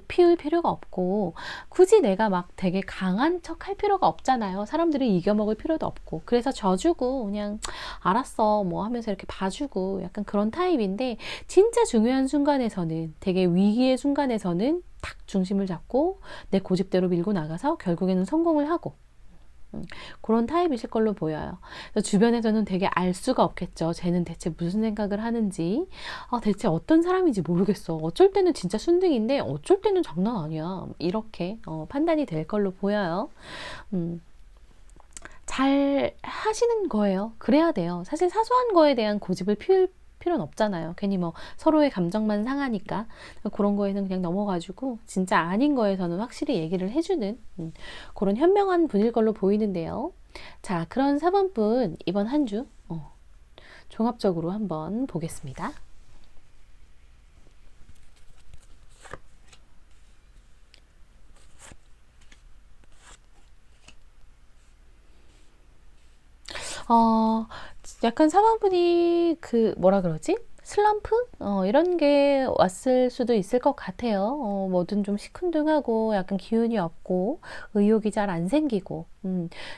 피울 필요가 없고, 굳이 내가 막 되게 강한 척 할 필요가 없잖아요. 사람들을 이겨먹을 필요도 없고. 그래서 져주고 그냥 알았어 뭐 하면서 이렇게 봐주고 약간 그런 타입인데, 진짜 중요한 순간에서는, 되게 위기의 순간에서는 탁 중심을 잡고 내 고집대로 밀고 나가서 결국에는 성공을 하고, 그런 타입이실 걸로 보여요. 주변에서는 되게 알 수가 없겠죠. 쟤는 대체 무슨 생각을 하는지, 대체 어떤 사람인지 모르겠어. 어쩔 때는 진짜 순둥인데 어쩔 때는 장난 아니야. 이렇게 판단이 될 걸로 보여요. 잘 하시는 거예요. 그래야 돼요. 사실 사소한 거에 대한 고집을 피울 필요는 없잖아요. 괜히 뭐 서로의 감정만 상하니까. 그런 거에는 그냥 넘어가지고 진짜 아닌 거에서는 확실히 얘기를 해주는 그런 현명한 분일 걸로 보이는데요. 자, 그런 4번 분 이번 한 주 종합적으로 한번 보겠습니다. 약간 4번 분이 뭐라 그러지? 슬럼프? 이런 게 왔을 수도 있을 것 같아요. 뭐든 좀 시큰둥하고 약간 기운이 없고 의욕이 잘 안 생기고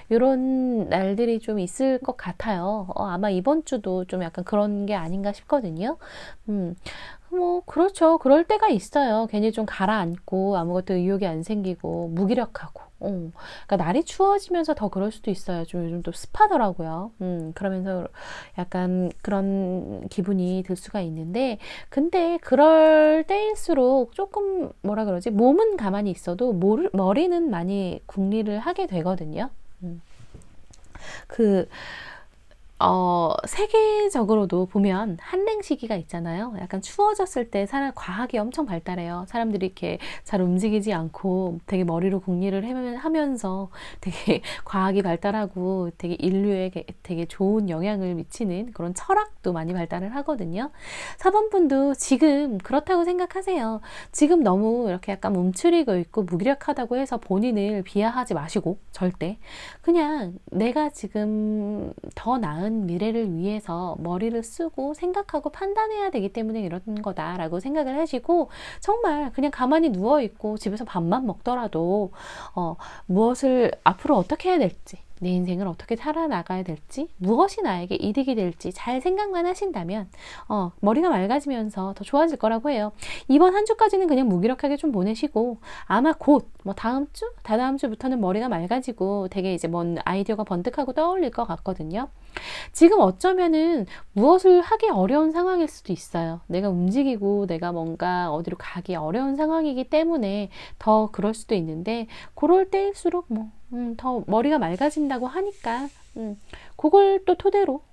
이런 날들이 좀 있을 것 같아요. 아마 이번 주도 좀 약간 그런 게 아닌가 싶거든요. 뭐 그렇죠. 그럴 때가 있어요. 괜히 좀 가라앉고 아무것도 의욕이 안 생기고 무기력하고. 그러니까 날이 추워지면서 더 그럴 수도 있어요. 좀 요즘 또 습하더라고요. 그러면서 약간 그런 기분이 들 수가 있는데, 근데 그럴 때일수록 조금 뭐라 그러지? 몸은 가만히 있어도 머리는 많이 궁리를 하게 되거든요. 그 세계적으로도 보면 한랭 시기가 있잖아요. 약간 추워졌을 때 과학이 엄청 발달해요. 사람들이 이렇게 잘 움직이지 않고 되게 머리로 궁리를 하면서 되게 과학이 발달하고 되게 인류에게 되게 좋은 영향을 미치는 그런 철학도 많이 발달을 하거든요. 사번분도 지금 그렇다고 생각하세요. 지금 너무 이렇게 약간 움츠리고 있고 무기력하다고 해서 본인을 비하하지 마시고, 절대. 그냥 내가 지금 더 나은 미래를 위해서 머리를 쓰고 생각하고 판단해야 되기 때문에 이런 거다라고 생각을 하시고, 정말 그냥 가만히 누워있고 집에서 밥만 먹더라도 무엇을 앞으로 어떻게 해야 될지, 내 인생을 어떻게 살아나가야 될지, 무엇이 나에게 이득이 될지 잘 생각만 하신다면 머리가 맑아지면서 더 좋아질 거라고 해요. 이번 한 주까지는 그냥 무기력하게 좀 보내시고, 아마 곧 뭐 다음 주, 다다음 주부터는 머리가 맑아지고 되게 이제 뭔 아이디어가 번뜩하고 떠올릴 것 같거든요. 지금 어쩌면은 무엇을 하기 어려운 상황일 수도 있어요. 내가 움직이고 내가 뭔가 어디로 가기 어려운 상황이기 때문에 더 그럴 수도 있는데, 그럴 때일수록 더 머리가 맑아진다고 하니까 그걸 또 토대로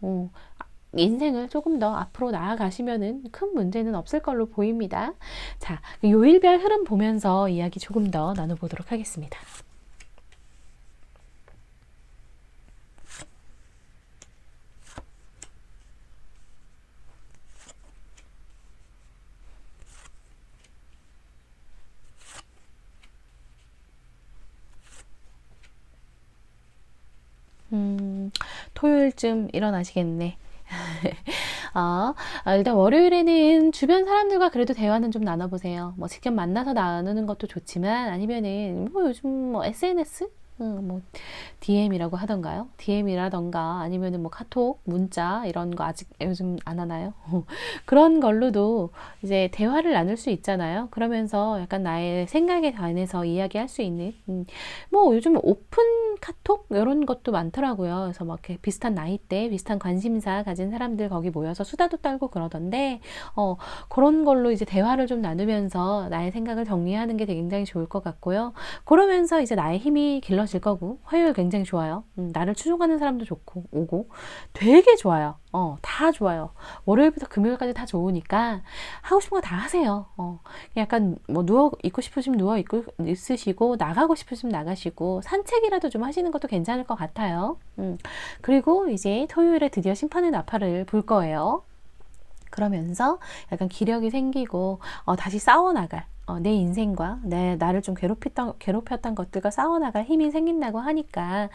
인생을 조금 더 앞으로 나아가시면은 큰 문제는 없을 걸로 보입니다. 자, 요일별 흐름 보면서 이야기 조금 더 나눠보도록 하겠습니다. 토요일쯤 일어나시겠네. 일단 월요일에는 주변 사람들과 그래도 대화는 좀 나눠보세요. 뭐 직접 만나서 나누는 것도 좋지만, 아니면은 뭐 요즘 뭐 SNS? 뭐 DM이라고 하던가요? DM이라던가 아니면은 뭐 카톡, 문자 이런 거 아직 요즘 안 하나요? 그런 걸로도 이제 대화를 나눌 수 있잖아요. 그러면서 약간 나의 생각에 관해서 이야기할 수 있는 뭐 요즘 오픈 카톡 이런 것도 많더라고요. 그래서 막 이렇게 비슷한 나이대, 비슷한 관심사 가진 사람들 거기 모여서 수다도 떨고 그러던데, 그런 걸로 이제 대화를 좀 나누면서 나의 생각을 정리하는 게 굉장히 좋을 것 같고요. 그러면서 이제 나의 힘이 길러질 거고, 화요일 굉장히 좋아요. 나를 추종하는 사람도 좋고 오고 되게 좋아요. 다 좋아요. 월요일부터 금요일까지 다 좋으니까 하고 싶은 거 다 하세요. 약간 뭐 누워 있고 싶으시면 누워 있고 있으시고, 나가고 싶으시면 나가시고, 산책이라도 좀 하시는 것도 괜찮을 것 같아요. 그리고 이제 토요일에 드디어 심판의 나팔을 불 거예요. 그러면서 약간 기력이 생기고 다시 싸워나갈, 내 인생과 나를 좀 괴롭혔던 것들과 싸워나갈 힘이 생긴다고 하니까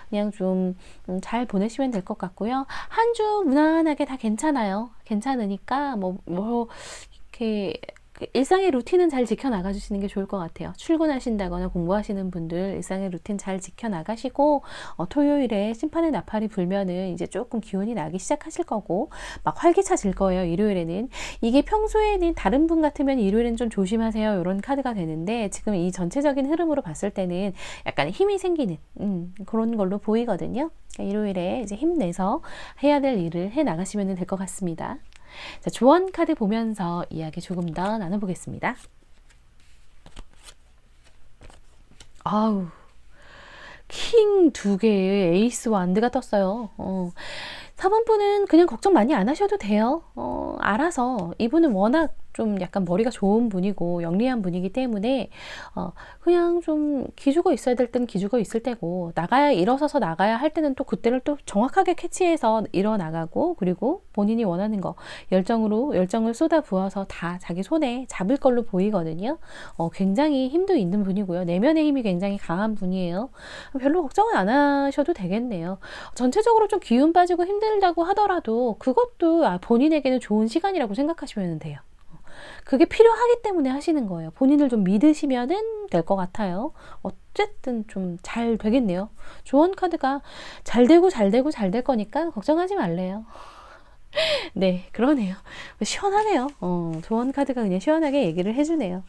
그냥 좀 잘 보내시면 될 것 같고요. 한 주 무난하게 다 괜찮아요. 괜찮으니까 뭐 이렇게 일상의 루틴은 잘 지켜나가 주시는 게 좋을 것 같아요. 출근하신다거나 공부하시는 분들 일상의 루틴 잘 지켜나가시고, 토요일에 심판의 나팔이 불면은 이제 조금 기운이 나기 시작하실 거고, 막 활기차질 거예요. 일요일에는. 이게 평소에는 다른 분 같으면 일요일엔 좀 조심하세요 이런 카드가 되는데, 지금 이 전체적인 흐름으로 봤을 때는 약간 힘이 생기는 그런 걸로 보이거든요. 그러니까 일요일에 이제 힘내서 해야 될 일을 해 나가시면 될 것 같습니다. 자, 조언 카드 보면서 이야기 조금 더 나눠보겠습니다. 아우, 킹 2개의 에이스 완드가 떴어요. 4번 분은 그냥 걱정 많이 안 하셔도 돼요. 알아서. 이분은 워낙 좀 약간 머리가 좋은 분이고 영리한 분이기 때문에 그냥 좀 기죽어 있어야 될 때는 기죽어 있을 때고, 일어서서 나가야 할 때는 또 그때를 또 정확하게 캐치해서 일어나가고, 그리고 본인이 원하는 거 열정을 쏟아 부어서 다 자기 손에 잡을 걸로 보이거든요. 굉장히 힘도 있는 분이고요. 내면의 힘이 굉장히 강한 분이에요. 별로 걱정은 안 하셔도 되겠네요. 전체적으로 좀 기운 빠지고 힘들다고 하더라도 그것도 본인에게는 좋은 시간이라고 생각하시면 돼요. 그게 필요하기 때문에 하시는 거예요. 본인을 좀 믿으시면은 될 것 같아요. 어쨌든 좀 잘 되겠네요. 조언 카드가 잘 되고 잘 되고 잘 될 거니까 걱정하지 말래요. 네, 그러네요. 시원하네요. 조언 카드가 그냥 시원하게 얘기를 해주네요.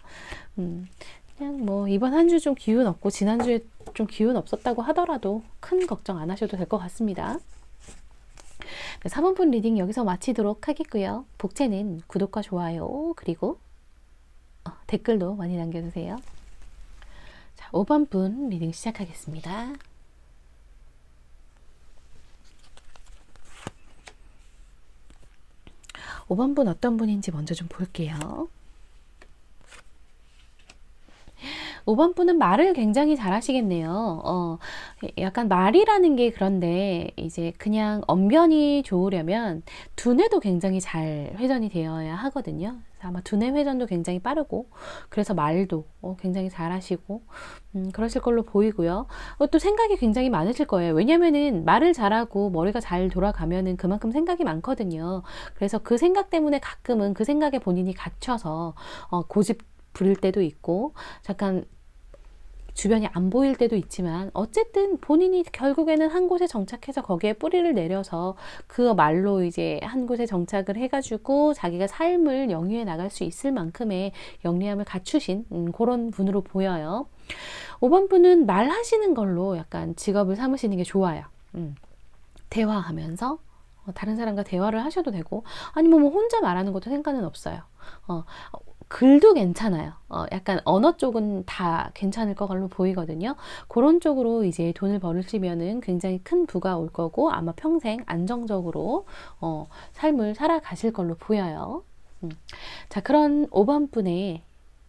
그냥 뭐 이번 한 주 좀 기운 없고 지난주에 좀 기운 없었다고 하더라도 큰 걱정 안 하셔도 될 것 같습니다. 4번분 리딩 여기서 마치도록 하겠고요. 복채는 구독과 좋아요 그리고 댓글도 많이 남겨주세요. 자, 5번분 리딩 시작하겠습니다. 5번분 어떤 분인지 먼저 좀 볼게요. 5번 분은 말을 굉장히 잘 하시겠네요. 약간 말이라는 게 그런데 이제 그냥 언변이 좋으려면 두뇌도 굉장히 잘 회전이 되어야 하거든요. 아마 두뇌 회전도 굉장히 빠르고 그래서 말도 굉장히 잘 하시고 그러실 걸로 보이고요. 또 생각이 굉장히 많으실 거예요. 왜냐면은 말을 잘하고 머리가 잘 돌아가면은 그만큼 생각이 많거든요. 그래서 그 생각 때문에 가끔은 그 생각에 본인이 갇혀서 고집 부릴 때도 있고 잠깐 주변이 안 보일 때도 있지만 어쨌든 본인이 결국에는 한 곳에 정착해서 거기에 뿌리를 내려서 그 말로 이제 한 곳에 정착을 해가지고 자기가 삶을 영위해 나갈 수 있을 만큼의 영리함을 갖추신 그런 분으로 보여요. 5번 분은 말하시는 걸로 약간 직업을 삼으시는 게 좋아요. 대화하면서 다른 사람과 대화를 하셔도 되고 아니면 뭐 혼자 말하는 것도 상관은 없어요. 글도 괜찮아요. 약간 언어 쪽은 다 괜찮을 걸로 보이거든요. 그런 쪽으로 이제 돈을 벌으시면은 굉장히 큰 부가 올 거고 아마 평생 안정적으로 삶을 살아가실 걸로 보여요. 자, 그런 5번 분의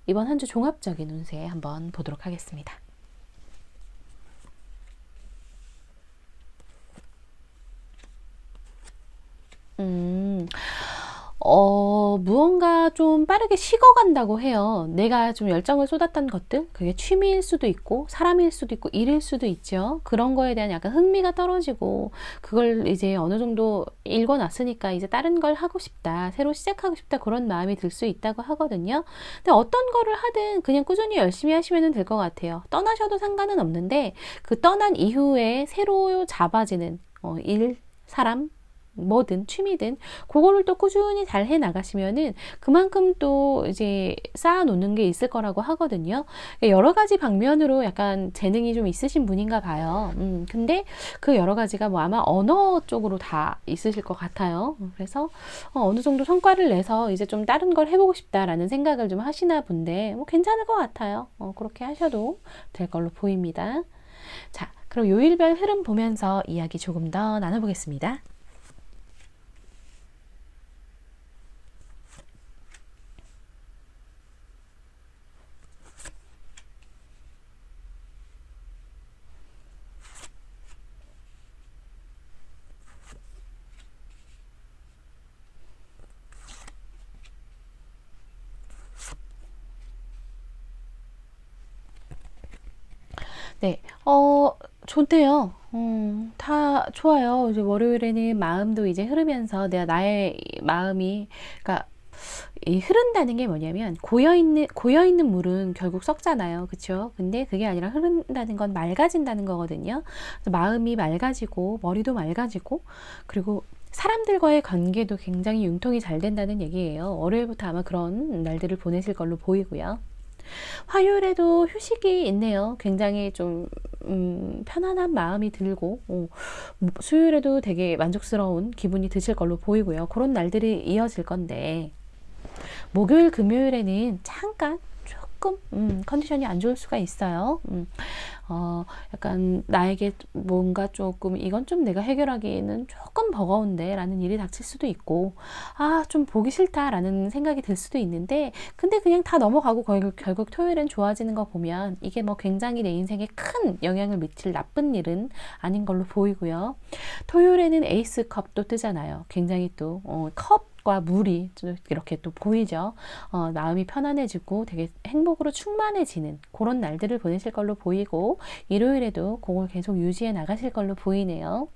이번 한 주 종합적인 운세 한번 보도록 하겠습니다. 무언가 좀 빠르게 식어간다고 해요. 내가 좀 열정을 쏟았던 것들, 그게 취미일 수도 있고, 사람일 수도 있고, 일일 수도 있죠. 그런 거에 대한 약간 흥미가 떨어지고, 그걸 이제 어느 정도 읽어놨으니까 이제 다른 걸 하고 싶다, 새로 시작하고 싶다, 그런 마음이 들 수 있다고 하거든요. 근데 어떤 거를 하든 그냥 꾸준히 열심히 하시면 될 것 같아요. 떠나셔도 상관은 없는데, 그 떠난 이후에 새로 잡아지는 일, 사람, 뭐든 취미든 그거를 또 꾸준히 잘 해 나가시면은 그만큼 또 이제 쌓아 놓는 게 있을 거라고 하거든요. 여러 가지 방면으로 약간 재능이 좀 있으신 분인가 봐요. 근데 그 여러 가지가 뭐 아마 언어 쪽으로 다 있으실 것 같아요. 그래서 어느 정도 성과를 내서 이제 좀 다른 걸 해보고 싶다라는 생각을 좀 하시나 본데 뭐 괜찮을 것 같아요. 그렇게 하셔도 될 걸로 보입니다. 자, 그럼 요일별 흐름 보면서 이야기 조금 더 나눠보겠습니다. 네, 좋대요. 다 좋아요. 이제 월요일에는 마음도 이제 흐르면서 나의 마음이, 그러니까 이 흐른다는 게 뭐냐면 고여 있는 물은 결국 썩잖아요. 그렇죠? 근데 그게 아니라 흐른다는 건 맑아진다는 거거든요. 그래서 마음이 맑아지고 머리도 맑아지고 그리고 사람들과의 관계도 굉장히 융통이 잘 된다는 얘기예요. 월요일부터 아마 그런 날들을 보내실 걸로 보이고요. 화요일에도 휴식이 있네요. 굉장히 좀 편안한 마음이 들고 수요일에도 되게 만족스러운 기분이 드실 걸로 보이고요. 그런 날들이 이어질 건데 목요일, 금요일에는 잠깐 조금 컨디션이 안 좋을 수가 있어요. 약간 나에게 뭔가 조금 이건 좀 내가 해결하기에는 조금 버거운데 라는 일이 닥칠 수도 있고 좀 보기 싫다 라는 생각이 들 수도 있는데 근데 그냥 다 넘어가고 결국 토요일엔 좋아지는 거 보면 이게 뭐 굉장히 내 인생에 큰 영향을 미칠 나쁜 일은 아닌 걸로 보이고요. 토요일에는 에이스 컵도 뜨잖아요. 굉장히 또 컵과 물이 이렇게 또 보이죠. 마음이 편안해지고 되게 행복으로 충만해지는 그런 날들을 보내실 걸로 보이고 일요일에도 그걸 계속 유지해 나가실 걸로 보이네요.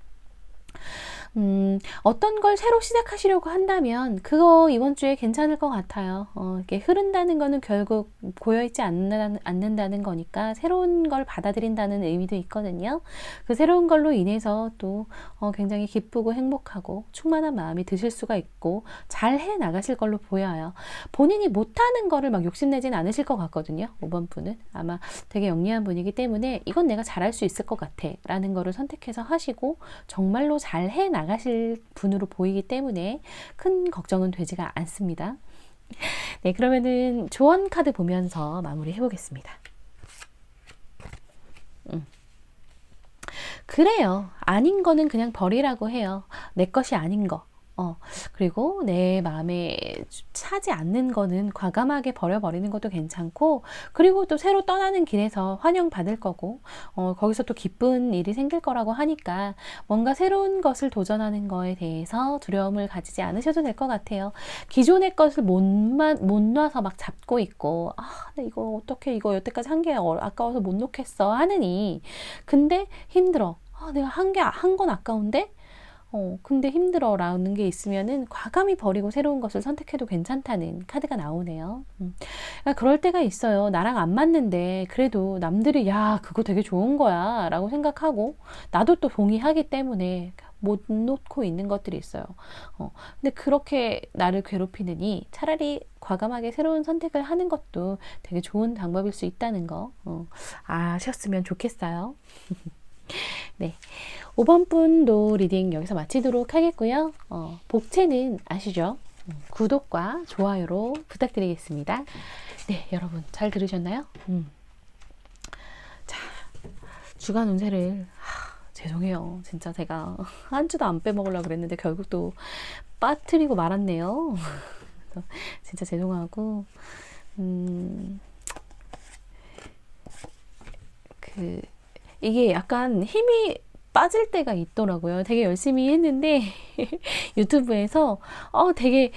어떤 걸 새로 시작하시려고 한다면 그거 이번 주에 괜찮을 것 같아요. 이렇게 흐른다는 거는 결국 고여있지 않는다는 거니까 새로운 걸 받아들인다는 의미도 있거든요. 그 새로운 걸로 인해서 또 굉장히 기쁘고 행복하고 충만한 마음이 드실 수가 있고 잘 해 나가실 걸로 보여요. 본인이 못하는 거를 막 욕심내진 않으실 것 같거든요. 5번 분은 아마 되게 영리한 분이기 때문에 이건 내가 잘할 수 있을 것 같아 라는 거를 선택해서 하시고 정말로 잘 해 나가실 분으로 보이기 때문에 큰 걱정은 되지가 않습니다. 네, 그러면은 조언 카드 보면서 마무리 해보겠습니다. 그래요. 아닌 거는 그냥 버리라고 해요. 내 것이 아닌 거. 그리고 내 마음에 차지 않는 거는 과감하게 버려버리는 것도 괜찮고, 그리고 또 새로 떠나는 길에서 환영받을 거고, 거기서 또 기쁜 일이 생길 거라고 하니까 뭔가 새로운 것을 도전하는 거에 대해서 두려움을 가지지 않으셔도 될 것 같아요. 기존의 것을 못 놔서 막 잡고 있고, 나 이거 어떻게 이거 여태까지 한 게 아까워서 못 놓겠어 하느니, 근데 힘들어. 내가 한 건 아까운데? 근데 힘들어 라는 게 있으면은 과감히 버리고 새로운 것을 선택해도 괜찮다는 카드가 나오네요. 그러니까 그럴 때가 있어요. 나랑 안 맞는데 그래도 남들이 야, 그거 되게 좋은 거야 라고 생각하고 나도 또 동의하기 때문에 못 놓고 있는 것들이 있어요. 근데 그렇게 나를 괴롭히느니 차라리 과감하게 새로운 선택을 하는 것도 되게 좋은 방법일 수 있다는 거 아셨으면 좋겠어요. 네. 5번 분도 리딩 여기서 마치도록 하겠고요. 복채는 아시죠? 구독과 좋아요로 부탁드리겠습니다. 네, 여러분 잘 들으셨나요? 자, 주간 운세를 죄송해요. 진짜 제가 한 주도 안 빼먹으려고 그랬는데 결국 또 빠뜨리고 말았네요. 진짜 죄송하고 이게 약간 힘이 빠질 때가 있더라고요. 되게 열심히 했는데 유튜브에서 되게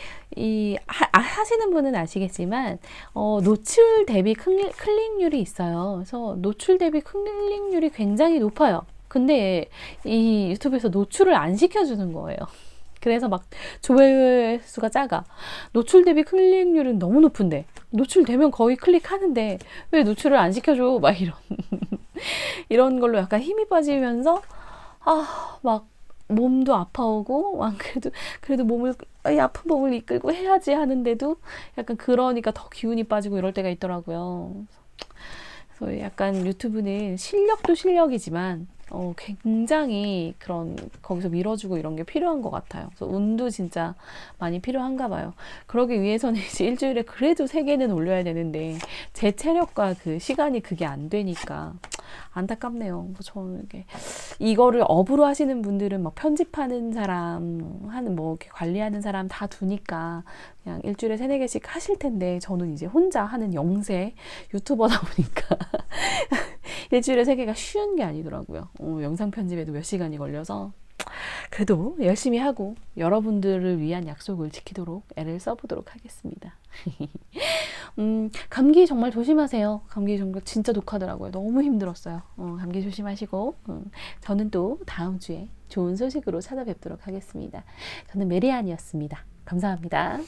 하시는 분은 아시겠지만 노출 대비 클릭률이 있어요. 그래서 노출 대비 클릭률이 굉장히 높아요. 근데 이 유튜브에서 노출을 안 시켜주는 거예요. 그래서 막 조회수가 작아. 노출 대비 클릭률은 너무 높은데 노출되면 거의 클릭하는데 왜 노출을 안 시켜줘? 막 이런 걸로 약간 힘이 빠지면서 막 몸도 아파오고 막 그래도 이 아픈 몸을 이끌고 해야지 하는데도 약간 그러니까 더 기운이 빠지고 이럴 때가 있더라고요. 그래서 약간 유튜브는 실력도 실력이지만 굉장히 그런 거기서 밀어주고 이런 게 필요한 것 같아요. 그래서 운도 진짜 많이 필요한가 봐요. 그러기 위해서는 이제 일주일에 그래도 3개는 올려야 되는데 제 체력과 그 시간이 그게 안 되니까 안타깝네요. 저는 이거를 업으로 하시는 분들은 막 편집하는 사람, 뭐 이렇게 관리하는 사람 다 두니까 그냥 일주일에 3-4개씩 하실 텐데 저는 이제 혼자 하는 영세 유튜버다 보니까 일주일에 3개가 쉬운 게 아니더라고요. 영상 편집에도 몇 시간이 걸려서 그래도 열심히 하고 여러분들을 위한 약속을 지키도록 애를 써보도록 하겠습니다. 감기 정말 조심하세요. 감기 정말 진짜 독하더라고요. 너무 힘들었어요. 감기 조심하시고 저는 또 다음 주에 좋은 소식으로 찾아뵙도록 하겠습니다. 저는 메리안이었습니다. 감사합니다.